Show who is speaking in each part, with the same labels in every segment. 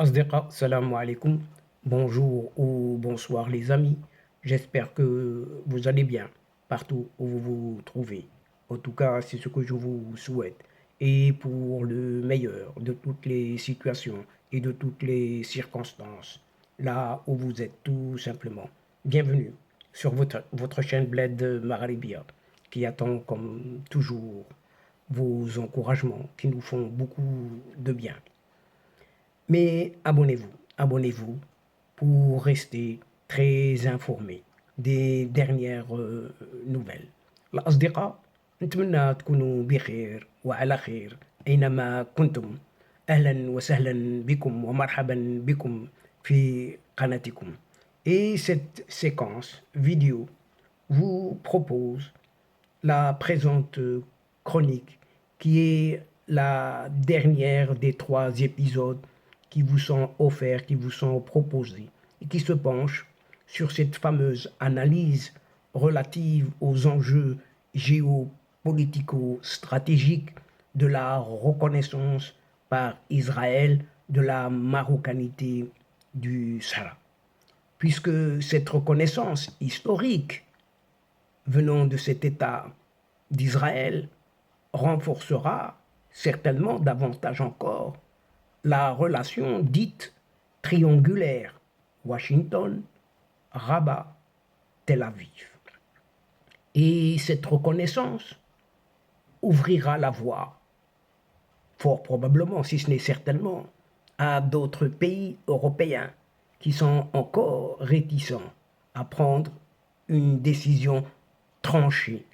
Speaker 1: Asdiqa, salam alaikum. Bonjour ou bonsoir les amis. J'espère que vous allez bien partout où vous vous trouvez. En tout cas, c'est ce que je vous souhaite. Et pour le meilleur de toutes les situations et de toutes les circonstances, là où vous êtes tout simplement. Bienvenue sur votre chaîne Bled Maghribia qui attend comme toujours vos encouragements qui nous font beaucoup de bien. Mais abonnez-vous pour rester très informé des dernières nouvelles. الأصدقاء نتمنى تكونوا بخير وعلى خير أينما كنتم. أهلا وسهلا بكم ومرحبا بكم في قناتكم. Et cette séquence vidéo vous propose la présente chronique qui est la dernière des 3 épisodes qui vous sont offerts, qui vous sont proposés et qui se penche sur cette fameuse analyse relative aux enjeux géopolitico-stratégiques de la reconnaissance par Israël de la marocanité du Sahara. Puisque cette reconnaissance historique venant de cet État d'Israël renforcera certainement davantage encore la relation dite triangulaire Washington, Rabat, Tel Aviv. Et cette reconnaissance ouvrira la voie, fort probablement, si ce n'est certainement, à d'autres pays européens qui sont encore réticents à prendre une décision tranchée,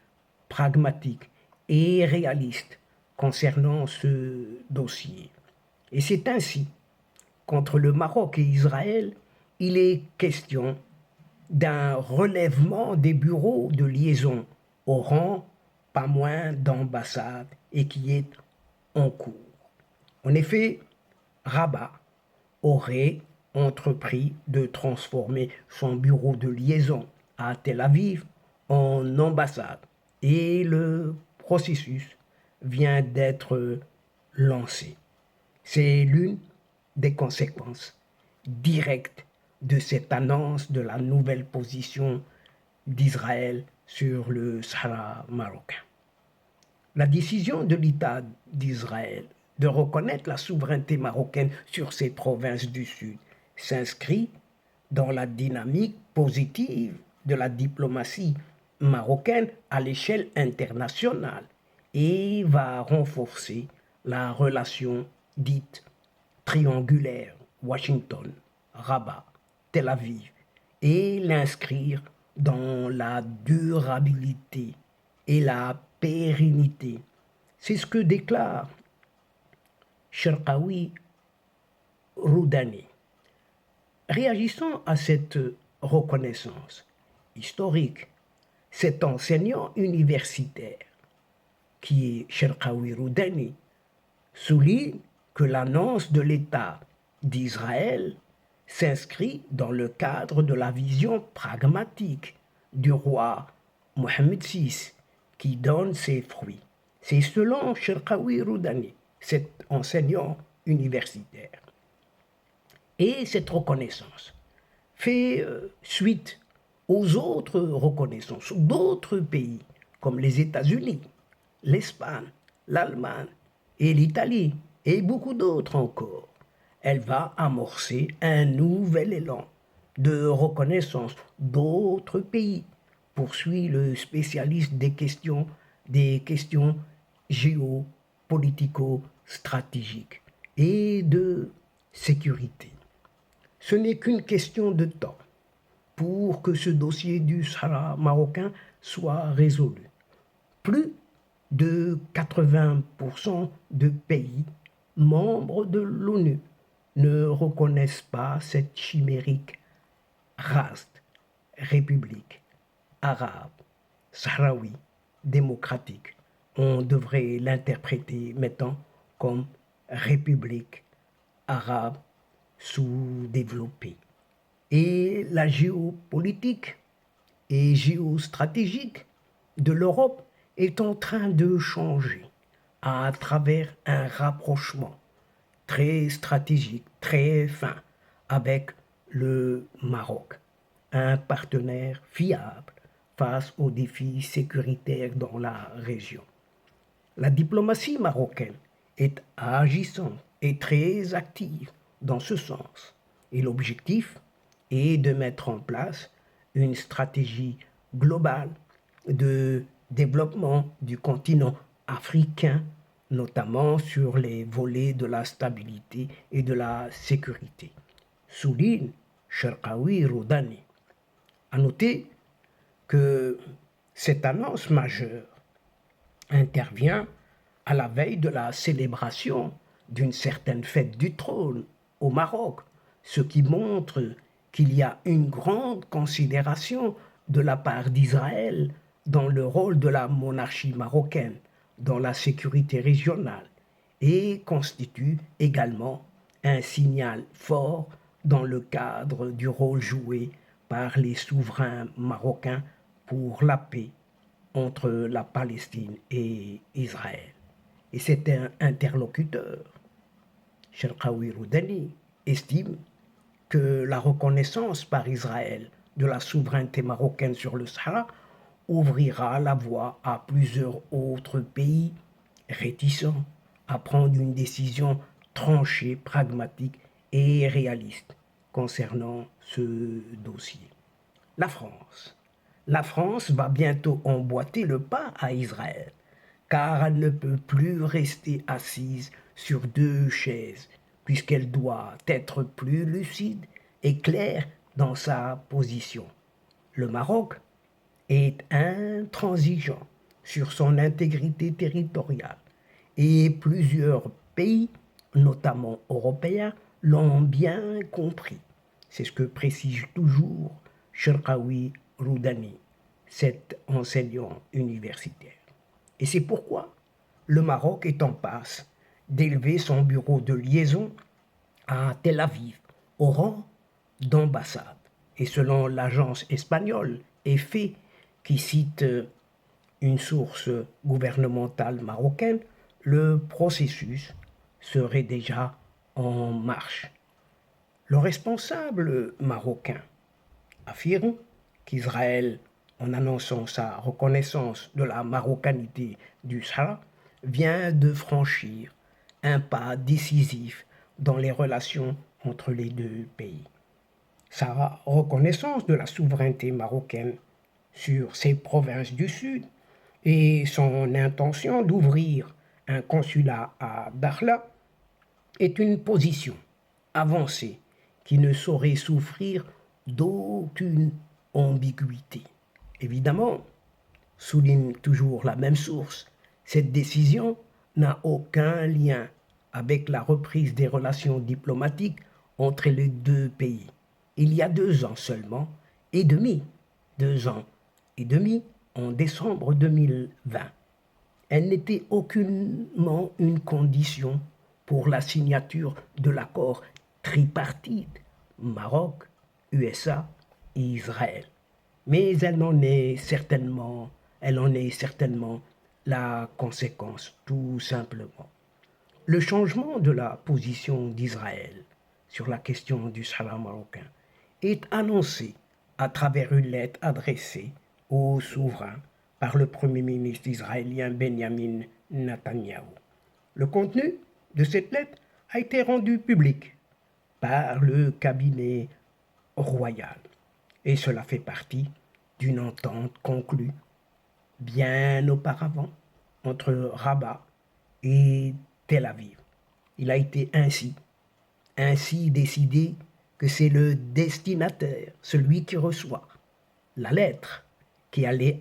Speaker 1: pragmatique et réaliste concernant ce dossier. Et c'est ainsi qu'entre le Maroc et Israël, il est question d'un relèvement des bureaux de liaison au rang pas moins d'ambassade et qui est en cours. En effet, Rabat aurait entrepris de transformer son bureau de liaison à Tel Aviv en ambassade et le processus vient d'être lancé. C'est l'une des conséquences directes de cette annonce de la nouvelle position d'Israël sur le Sahara marocain. La décision de l'État d'Israël de reconnaître la souveraineté marocaine sur ces provinces du Sud s'inscrit dans la dynamique positive de la diplomatie marocaine à l'échelle internationale et va renforcer la relation dite triangulaire Washington, Rabat, Tel Aviv et l'inscrire dans la durabilité et la pérennité. C'est ce que déclare Cherkaoui Roudani. Réagissant à cette reconnaissance historique, cet enseignant universitaire, qui est Cherkaoui Roudani, souligne que l'annonce de l'État d'Israël s'inscrit dans le cadre de la vision pragmatique du roi Mohammed VI qui donne ses fruits. C'est selon Cherkaoui Roudani, cet enseignant universitaire. Et cette reconnaissance fait suite aux autres reconnaissances d'autres pays comme les États-Unis, l'Espagne, l'Allemagne et l'Italie et beaucoup d'autres encore. Elle va amorcer un nouvel élan de reconnaissance d'autres pays, poursuit le spécialiste des questions géopolitico-stratégiques et de sécurité. Ce n'est qu'une question de temps pour que ce dossier du Sahara marocain soit résolu. Plus de 80% de pays membres de l'ONU ne reconnaissent pas cette chimérique race, république arabe, sahraoui, démocratique. On devrait l'interpréter maintenant comme république arabe sous-développée. Et la géopolitique et géostratégique de l'Europe est en train de changer à travers un rapprochement très stratégique, très fin avec le Maroc, un partenaire fiable face aux défis sécuritaires dans la région. La diplomatie marocaine est agissante et très active dans ce sens. Et l'objectif est de mettre en place une stratégie globale de développement du continent africain, notamment sur les volets de la stabilité et de la sécurité, souligne Cherkaoui Roudani. À noter que cette annonce majeure intervient à la veille de la célébration d'une certaine fête du trône au Maroc, ce qui montre qu'il y a une grande considération de la part d'Israël dans le rôle de la monarchie marocaine dans la sécurité régionale et constitue également un signal fort dans le cadre du rôle joué par les souverains marocains pour la paix entre la Palestine et Israël. Et cet interlocuteur, Cherkaoui Roudani, estime que la reconnaissance par Israël de la souveraineté marocaine sur le Sahara ouvrira la voie à plusieurs autres pays réticents à prendre une décision tranchée, pragmatique et réaliste concernant ce dossier. La France. La France va bientôt emboîter le pas à Israël, car elle ne peut plus rester assise sur deux chaises, puisqu'elle doit être plus lucide et claire dans sa position. Le Maroc est intransigeant sur son intégrité territoriale et plusieurs pays, notamment européens, l'ont bien compris. C'est ce que précise toujours Cherkaoui Roudani, cet enseignant universitaire. Et c'est pourquoi le Maroc est en passe d'élever son bureau de liaison à Tel Aviv, au rang d'ambassade. Et selon l'agence espagnole EFE, qui cite une source gouvernementale marocaine, le processus serait déjà en marche. Le responsable marocain affirme qu'Israël, en annonçant sa reconnaissance de la marocanité du Sahara, vient de franchir un pas décisif dans les relations entre les deux pays. Sa reconnaissance de la souveraineté marocaine sur ces provinces du Sud et son intention d'ouvrir un consulat à Dakhla est une position avancée qui ne saurait souffrir d'aucune ambiguïté. Évidemment, souligne toujours la même source, cette décision n'a aucun lien avec la reprise des relations diplomatiques entre les deux pays. Il y a 2 ans seulement et demi, 2 ans et demi, en décembre 2020. Elle n'était aucunement une condition pour la signature de l'accord tripartite Maroc, USA et Israël. Mais elle en est certainement la conséquence, tout simplement. Le changement de la position d'Israël sur la question du Sahara marocain est annoncé à travers une lettre adressée au souverain par le Premier ministre israélien Benjamin Netanyahou. Le contenu de cette lettre a été rendu public par le cabinet royal et cela fait partie d'une entente conclue bien auparavant entre Rabat et Tel Aviv. Il a été ainsi décidé que c'est le destinataire, celui qui reçoit la lettre, qui allait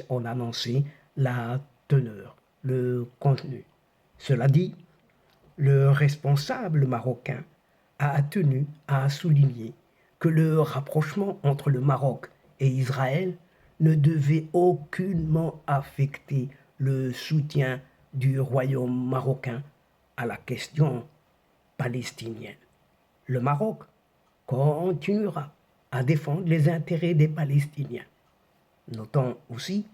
Speaker 1: en annoncer la teneur, le contenu. Cela dit, le responsable marocain a tenu à souligner que le rapprochement entre le Maroc et Israël ne devait aucunement affecter le soutien du royaume marocain à la question palestinienne. Le Maroc continuera à défendre les intérêts des Palestiniens. Notons aussi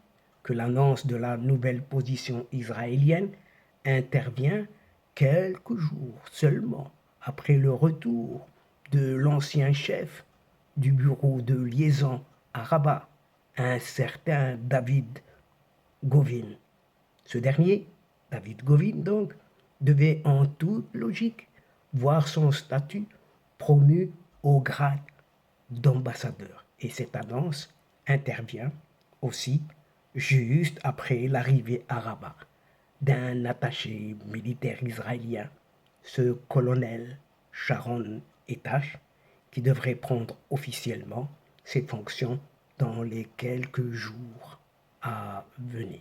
Speaker 1: que l'annonce de la nouvelle position israélienne intervient quelques jours seulement après le retour de l'ancien chef du bureau de liaison à Rabat, un certain David Govin. Ce dernier, David Govin donc, devait en toute logique voir son statut promu au grade d'ambassadeur. Et cette annonce intervient aussi juste après l'arrivée à Rabat d'un attaché militaire israélien, ce colonel Sharon Etash, qui devrait prendre officiellement ses fonctions dans les quelques jours à venir.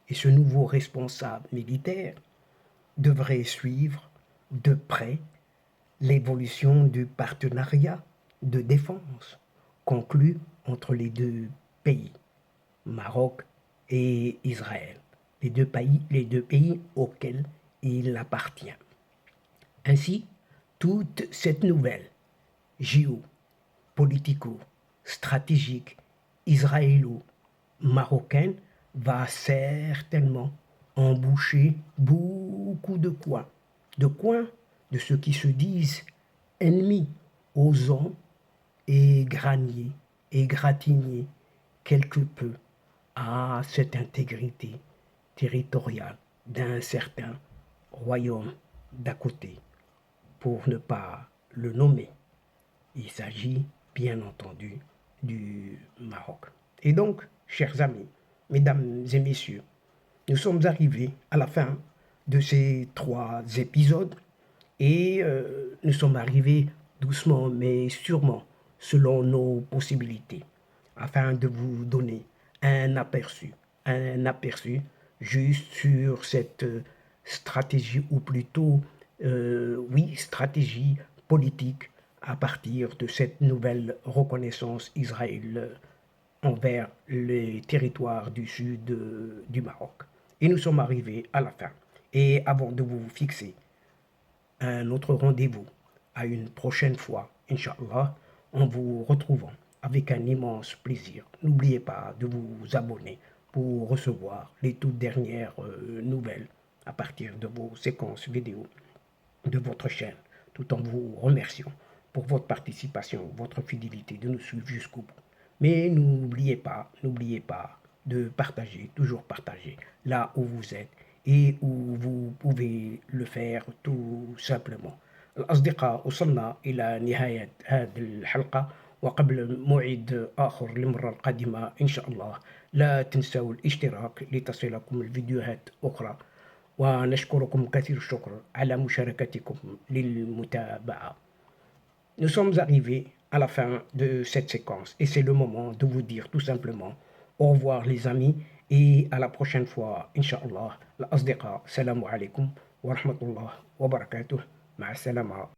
Speaker 1: Et ce nouveau responsable militaire devrait suivre de près l'évolution du partenariat de défense conclu entre les deux pays, Maroc et Israël, les deux pays auxquels il appartient. Ainsi, toute cette nouvelle géopolitico-stratégique israélo-marocaine va certainement emboucher beaucoup de coins de ceux qui se disent ennemis, osant égratigner quelque peu à cette intégrité territoriale d'un certain royaume d'à côté, pour ne pas le nommer. Il s'agit bien entendu du Maroc. Et donc, chers amis, mesdames et messieurs, nous sommes arrivés à la fin de ces 3 épisodes et nous sommes arrivés doucement mais sûrement selon nos possibilités afin de vous donner un aperçu juste sur cette stratégie ou plutôt, oui, stratégie politique à partir de cette nouvelle reconnaissance Israël envers les territoires du sud du Maroc. Et nous sommes arrivés à la fin. Et avant de vous fixer un autre rendez-vous à une prochaine fois, Inch'Allah, en vous retrouvant avec un immense plaisir. N'oubliez pas de vous abonner pour recevoir les toutes dernières nouvelles à partir de vos séquences vidéo de votre chaîne, tout en vous remerciant pour votre participation, votre fidélité de nous suivre jusqu'au bout. Mais n'oubliez pas de partager, toujours partager là où vous êtes et où vous pouvez le faire tout simplement. الأصدقاء وصلنا إلى نهاية هذه الحلقة وقبل موعد آخر للمرة القادمة إن شاء الله لا تنسوا الاشتراك لتصلكم الفيديوهات أخرى ونشكركم كثير الشكر على مشاركتكم للمتابعة. Nous sommes arrivés à la fin de cette séquence et c'est le moment de vous dire tout simplement au revoir les amis et à la prochaine fois Inch'Allah. الأصدقاء السلام عليكم ورحمة الله وبركاته. مع السلامة.